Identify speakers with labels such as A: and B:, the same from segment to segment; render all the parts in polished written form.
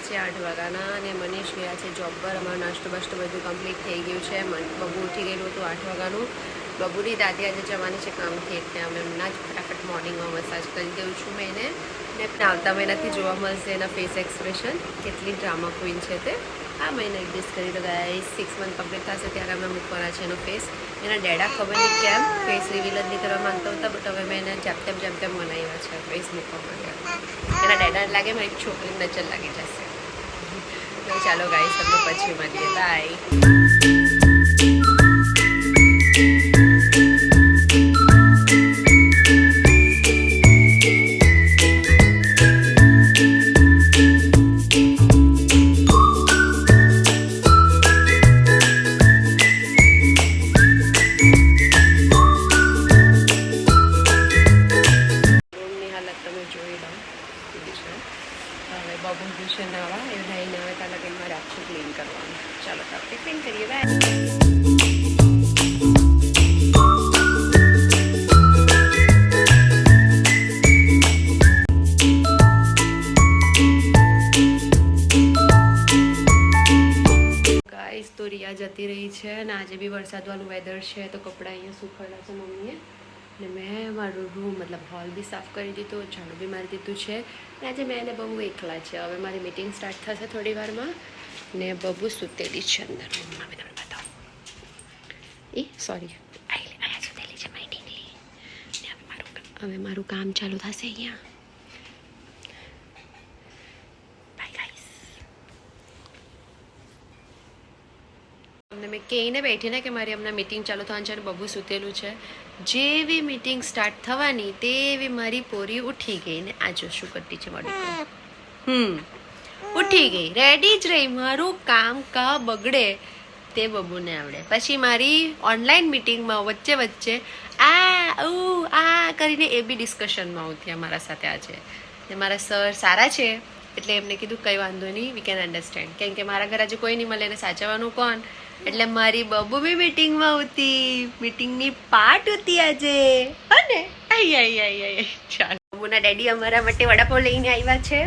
A: છે 8 વાગ્યાના અને મનીષ ગયા છે જોબ પર. અમારો નાસ્તો બાસ્તો બધું કમ્પ્લીટ થઈ ગયું છે. બબુ ઉઠી ગયેલું હતું 8 વાગ્યાનું. બબુની દાદી આજે જવાની છે કામથી, એટલે અમે એમના જ ફટાફટ મોર્નિંગમાં મસાજ કરી દઉં છું મેં એને. ને આવતા મહિનાથી જોવા મળશે એના ફેસ એક્સપ્રેશન, કેટલી ડ્રામા ક્વીન છે તે. આ મહિને એડજસ્ટ કરી તો ગયા 6 મંથ કમ્પ્લીટ થશે ત્યારે અમે મૂકવાના છે એનો ફેસ. એના ડેડા ખબર નહીં કેમ ફેસ રિવીલ જ નહીં કરવા માંગતા હતા, બટ હવે મેં એને જેમ તેમ બનાવ્યા છે ફેસ મૂકવા માટે. એના ડેડા લાગે મારી છોકરીની નજર લાગી જશે. તો ચાલો ગાઈસ, તમને પછી મળીએ. બાય. બબુ છે નાવા એ નાઈને આવે ત્યાં લગી મારે આખું ક્લીન કરવાનું. ચાલો તો આપણે ક્લીન કરીએ. બાય. ગાઈસ તો રિયા જતી રહી છે અને આજે બી વરસાદવાળું વેધર છે, તો કપડાં અહીંયા સુખાડ્યા છે મમ્મીએ. ને મેં મારું રૂમ મતલબ હોલ બી સાફ કરી દીધું, ઝાડુ બી મારી દીધું છે. ને આજે મેં અને બબુ એકલા છે. હવે મારી મીટિંગ સ્ટાર્ટ થશે થોડી વારમાં. ને બબુ સૂતેલી છે અંદર રૂમમાં. મેં તમને બતાવું. સોરી અહીંયા સૂતેલી છે મારી ઢીંગલી. ને હવે મારું કામ ચાલુ થશે અહીંયા. મેં કહીને બેઠી ને કે મારી હમણાં મીટિંગ ચાલુ થવાની છે અને બબુ સૂતેલું છે. જેવી મીટિંગ સ્ટાર્ટ થવાની તેવી મારી પોરી ઉઠી ગઈ. ને આ જો શું કરતી છે મારી ઉઠી ગઈ, રેડી જ રહી. મારું કામ કા બગડે તે બબુને આવડે. પછી મારી ઓનલાઈન મીટિંગમાં વચ્ચે આ કરીને એ બી ડિસ્કશનમાં આવતી અમારા સાથે આજે. ને મારા સર સારા છે એટલે એમને કીધું કંઈ વાંધો નહીં, વી કેન અન્ડરસ્ટેન્ડ. કેમ કે મારા ઘરે આજે કોઈ નહીં મળે એને સાચવવાનું કોણ, એટલે મારી બબુ બી મીટિંગમાં હતી. મીટિંગની પાર્ટ હતી આજે. અને ચાલો, બબુના ડેડી અમારા માટે વડાપાવ લઈને આવ્યા છે.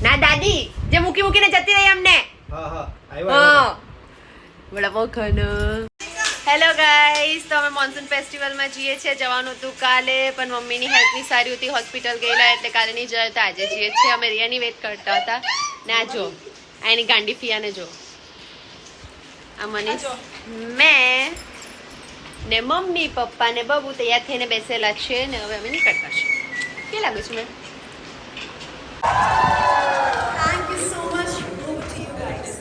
A: ના દાદી જે મૂકીને જતી રહી અમને. વડાપાવ ખાનો. હેલો ગાઈસ, તો અમે મોન્સૂન ફેસ્ટિવલમાં જઈએ છીએ. જવાનું હતું કાલે, પણ મમ્મીની હેલ્થ ની સારી હતી, હોસ્પિટલ ગયેલા એટલે કાલે નહીં જતા, આજે જઈએ છીએ. અમે રિયાની વેટ કરતા હતા. ને આ જો એની ગાંડી ફિયાને જો, આ મનીષ, મેં ને મમ્મી પપ્પા ને બબુ તૈયાર થઈને બેસેલા છે. ને હવે અમે નીકળતા છીએ. કે લાગુ છું મેં?
B: Thank you so much. Over to you guys.